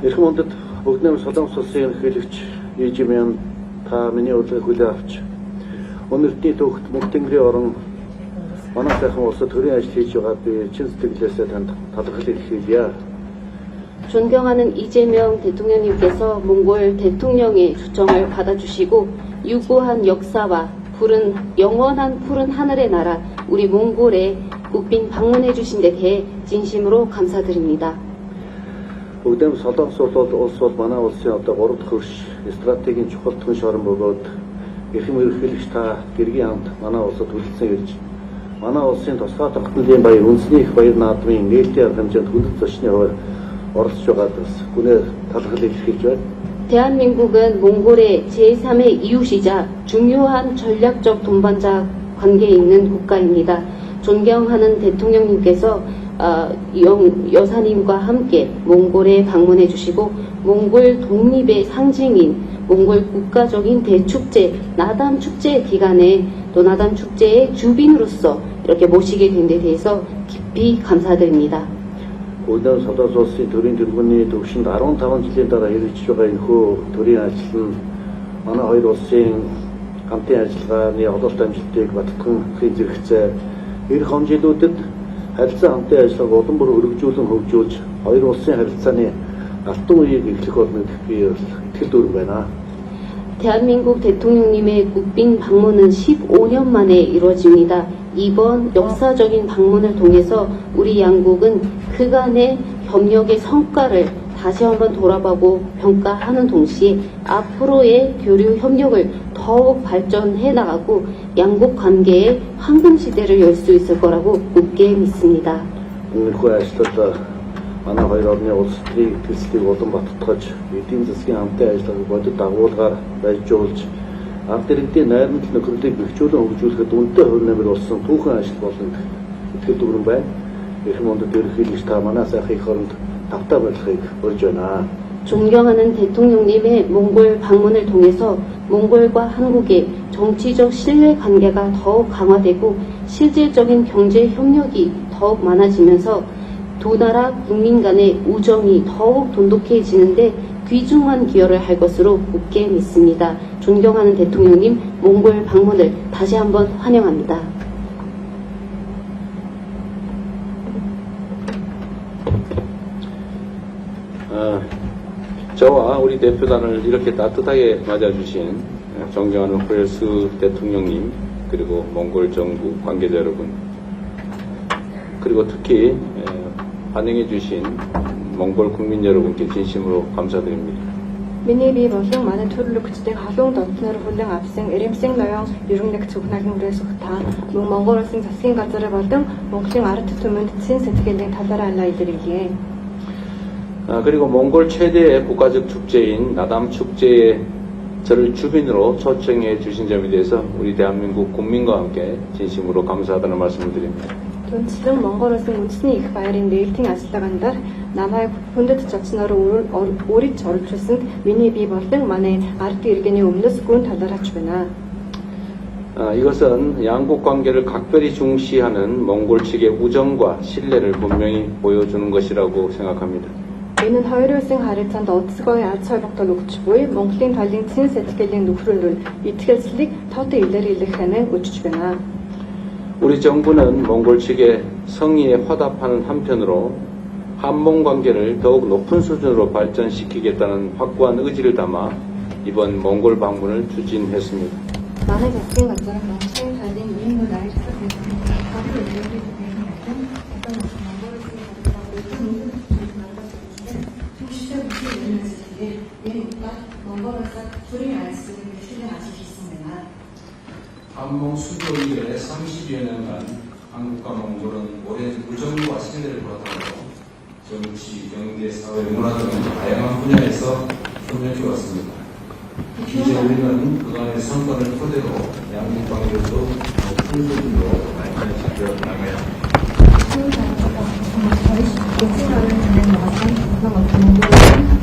Эрхэм хүндэт бүгд нэм Солонгос улсын ерөнхийлөгч Ижимян та миний урилгыг хүлээн авч өнөөдрийн төвхт мөнх тэнгэрийн орон манай сайхан улсад төрийн ажил хийж байгаа би чин сэтгэлээсээ танд талархлыг хэлье. 존경하는 이재명 대통령님께서 몽골 대통령의 초청을 받아주시고 유구한 역사와 영원한 푸른 하늘의 나라 우리 몽골에 국빈 방문해 주신 데 대해 진심으로 감사드립니다. Бүгдэм Солонгос улс бол манай улсын одоо 3 дахь хөрш стратегийн чухал түнш орон бөгөөд эрхэм ерөнхийлөгч та гэргийн хамт манай улсад хүлцэн ирж манай улсын тусгай тогтнолын баяр үндэсний их баяр наадмын нээлтийн арга хэмжээнд хүндэт зочны хувьд оролцож байгаад бас гүнээ талархлыг илэрхийлж байна. 대한민국은 몽골의 제3의 이웃이자 중요한 전략적 동반자 관계에 있는 국가입니다. 존경하는 대통령님께서 여사님과 함께 몽골에 방문해 주시고 몽골 독립의 상징인 몽골 국가적인 대축제 나담 축제 기간에 또 나담 축제의 주빈으로서 이렇게 모시게 된 데 대해서 깊이 감사드립니다. Бүгд Солонгос улсын төрийн тэргүүний төвшөнд 15 жилийн дараа хэрэгжиж байгаа энэхүү төрийн ажил нь манай хоёр улсын хамтын ажиллагааны ололт амжилтыг баттган хэрэгжүүлэх эх хэмжээлүүдэд харилцаа хамтын ажиллагааг улам бүр өргөжүүлэн хөгжүүлж хоёр улсын харилцааны алтан үеийг эхлэх болно гэх би итгэл дүүрэн байна. 대한민국 대통령님의 국빈 방문은 15년 만에 이루어집니다. 이번 역사적인 방문을 통해서 우리 양국은 그간의 협력의 성과를 다시 한번 돌아보고 평가하는 동시에 앞으로의 교류 협력을 더욱 발전해 나가고 양국 관계의 황금 시대를 열 수 있을 거라고 굳게 믿습니다. манай хоёр орны улс төрийн төлслийг улам баттгаж эдийн засгийн хамтын ажиллагааг бодит дагуулгаар байжуулж ард иргэдийн найрамдал нөхөрлөлийг бэхжүүлэн хөгжүүлэхэд үнэтэй хувь нэмэр болсон түүхэн ажил болно итгэл дүүрэн байна. Эрхэм хүндэт ерөнхийлөгч та манай сайхан их оронд тавтаа болохыг урьж байна. 존경하는 대통령님의 몽골 방문을 통해서 몽골과 한국의 정치적 신뢰 관계가 더욱 강화되고 실질적인 경제 협력이 더욱 많아지면서 두 나라 국민 간의 우정이 더욱 돈독해지는데 귀중한 기여를 할 것으로 굳게 믿습니다. 존경하는 대통령님 몽골 방문을 다시 한번 환영합니다. 저와 우리 대표단을 이렇게 따뜻하게 맞아주신 존경하는 호레스 대통령님, 그리고 몽골 정부 관계자 여러분, 그리고 특히 환영해주신 몽골 국민 여러분께 진심으로 감사드립니다. Миний бие болон манай төрөлхтдийн халуун донтноор хүлээн авсан Эрэмсийн ноён ерөнхий нэгц ухнаагийн үрээс та мөн Монгол улсын засгийн газар болон Монголын ард түмэнд цэн сэтгэлийн талаараа алаа илэрхийлье. 그리고 몽골 최대의 국가적 축제인 나담 축제에 저를 주빈으로 초청해 주신 점에 대해서 우리 대한민국 국민과 함께 진심으로 감사하다는 말씀을 드립니다. Түнчлэн Монгол улсын үндэсний их баярын нээлтийн ажиллагаанд намайг хүндэт зочноор өөрийг оролцуулсанд миний бие болон манай ард иргэний өмнөөс гүн талархаж байна. 이것은 양국 관계를 각별히 중시하는 몽골 측의 우정과 신뢰를 분명히 보여주는 것이라고 생각합니다. Энэ нь хоёр улсын харилцаанд онцгой аз холбогдол өгч буй Монголын талын цэн сэтгэлийн нөхрөнд итгэлцлийг тод илэрхийлэх ханаа өчж байна. 우리 정부는 몽골 측의 성의에 화답하는 한편으로 한몽 관계를 더욱 높은 수준으로 발전시키겠다는 확고한 의지를 담아 이번 몽골 방문을 추진했습니다. манай засгийн газар Монголын талын ийм үйл ажиллагаа 한몽 수교 이래 30여 년간 한국과 몽골은 오랜 우정과 신뢰를 바탕으로 정치, 경제, 사회, 문화 등 다양한 분야에서 협력해 왔습니다. 이제 우리는 그간의 성과를 토대로 양국 관계도 높은 수준으로 발전시켜 나가야 합니다.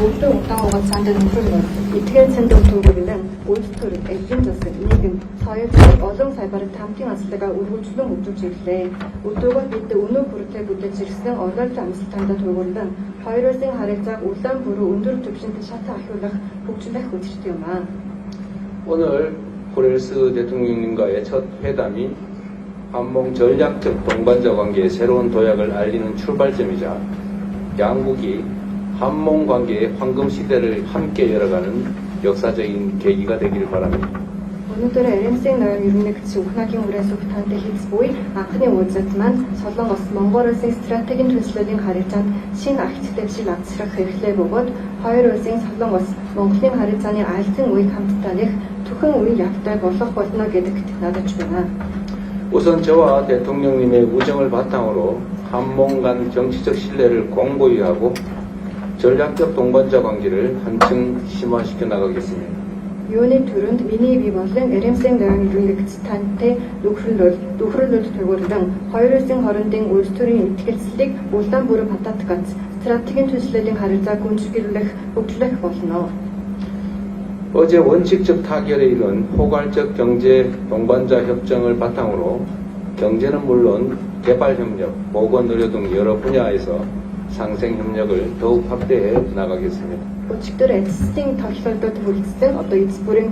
Бүгдөө удаан хугацаанд нөхрөл итгэл цэнд төвлөрөн үйлдвэр эзэн засаг нийгэм соёл олон салбарт хамтын ажиллагаа үргэлжлэн хөгжүүлж ирлээ. Өдөөгөө бид өнөө бүртээ бүтэж ирсэн оролцоо амжилтанд төвлөрөн хоёр улсын харилцааг улаан бүрөө өндөр түвшинд шатаа ахиулах хөгжлөх хүчтэй юм аа. 오늘 호레스 대통령님과의 첫 회담이 한몽 전략적 동반자 관계의 새로운 도약을 알리는 출발점이자 양국이 한몽 관계의 황금 시대를 함께 열어가는 역사적인 계기가 되기를 바랍니다. Өнөөдөр Эрэмсийн ноён ерөнхий нэгц ухнаагийн үрээс ухаантай хэлц буй анхны уулзалт маань Солонгос Монгол улсын стратегийн төслөлийн харилцаанд шинэ агттай жишээ авчрах хэрэгтэй бөгөөд хоёр улсын Солонгос Монголын харилцааны альцсан үеийг хамтдаа нэх түхэн үе явтай болох болно гэдэгт надад байна. 우선 저와 대통령님의 우정을 바탕으로 한몽 간 정치적 신뢰를 공고히 하고 전략적 동반자 관계를 한층 심화시켜 나가겠습니다. Юуны төрөнд миний бие болон Эрэмсийн ноён ерөнхий нэгц тантай нөхрөлөлд төвөрлөн хоёр улсын хоорондын үйлдвэрийн итгэлцлийг улаан бүрэн бататгац стратегийн төслөлийн харилцааг гүнзгийрүүлэх хөгжлөх болно. 어제 원칙적 타결에 이른 포괄적 경제 동반자 협정을 바탕으로 경제는 물론 개발 협력, 보건 의료 등 여러 분야에서 상생 협력을 더욱 확대해 나가겠습니다. Өчигдөр эцсийн тоглолтод хүрэлцсэн одоо эцс бүрийн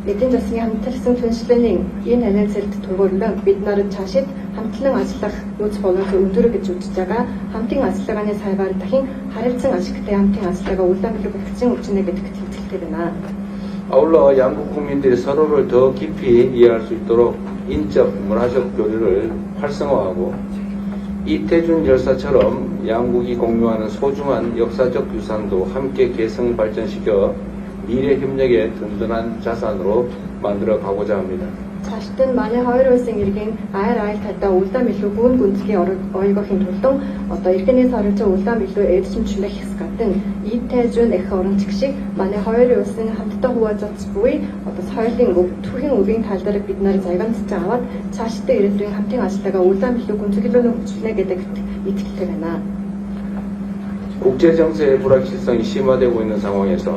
эдийн засгийн хамтарсан түншлэлийн энэ хариуцлагад төвөрлөн бид нарт цаашид хамтлан ажиллах нөөц боловсрол өндөр гэж үзэж байгаа хамтын ажиллагааны сайгаар дахин харилцан ашигтай хамтын ажиллагаа улаан билүү бүтцэн өвчнө гэдэгт итгэлтэй байна. 아울러 양국 국민들이 서로를 더 깊이 이해할 수 있도록 인적, 문화적 교류를 활성화하고 이태준 열사처럼 양국이 공유하는 소중한 역사적 유산도 함께 계승 발전시켜 미래 협력의 든든한 자산으로 만들어 가고자 합니다. Цаашид нь манай хоёр улсын иргэн айр тадаа улаан билүү гүн гүнзгий ойгохын тулд одоо иргэний харилцаа улаан билүү эдшимчлэх хэсгатэн ийтэжүн эх орон чиг манай хоёр улсын хамтдаа хуваалцаж буй одоо соёлын өв түүхийн өвийн тал дээр бид нар загамжтай аваад цаашдаа ирээдүйн хамтын ажиллагаа улаан билүү гүнзгийлүүлэн хөгжүүлнэ гэдэгт итгэлтэй байна. 국제 정세의 불확실성이 심화되고 있는 상황에서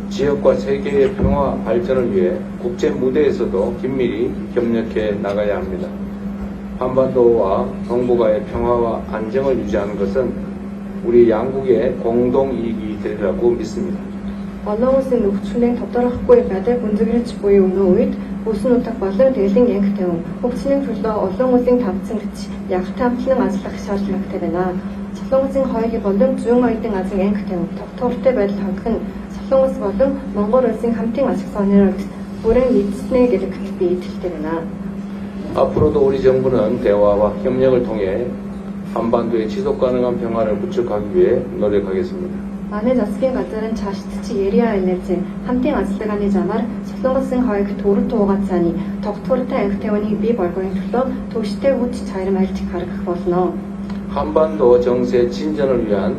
지역과 세계의 평화 발전을 위해 국제 무대에서도 긴밀히 협력해 나가야 합니다. 한반도와 동북아의 평화와 안정을 유지하는 것은 우리 양국의 공동 이익이 되리라고 믿습니다. Олон улсын нөхцөлийн тодорхойгүй байдлыг гүнзгийж буй өнөө үед бүсэн утга болон дээлийн янг тавин хөгжлийн төлөө олон улсын тавцан гэж ягт хамтлан ажиллах шаардлагатай байна. Солонгосын хоёрын болон зүүн оюутан азийн анги тавин тогтвортой байдал хангах нь Солонгос болон Монгол улсын хамтын ашиг сонирхолд бүрэн эзэснэ гэдэг би итгэлтэй байна. 앞으로도 우리 정부는 대화와 협력을 통해 한반도의 지속 가능한 평화를 구축하기 위해 노력하겠습니다. Манай засгийн газарын цаашдчи Яриа энерги хамтын ажиллагааны замаар Солонгосын хоёрт төрөв туугаад цааны тогтвортой анги тавины бий болгохын төлөө төвштэй үд чарам альж гаргах болно. 한반도 정세 진전을 위한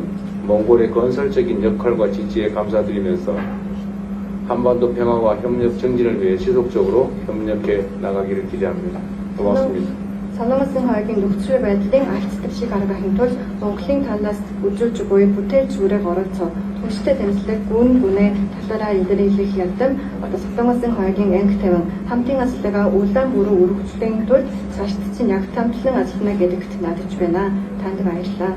몽골의 건설적인 역할과 지지에 감사드리면서 한반도 평화와 협력 정진을 위해 지속적으로 협력해 나가기를 기대합니다. 고맙습니다. Солонгосын хоёрын нөхцөл байдлын альцдаг шиг аргахын тулд Монголын талаас үзүүлж буй бүтээлч үрэг оролцоо түнштэй тэмцэлэг гүн гүнээ талаараа илэрхийлэх ядам Солонгосын хоёрын анги тавин хамтын ажиллагаа улаан бүрэн өргөжлөхийн тулд цаашдсан яг тамтлан ажиллана гэдэгт найдаж байна. Танд баярлалаа.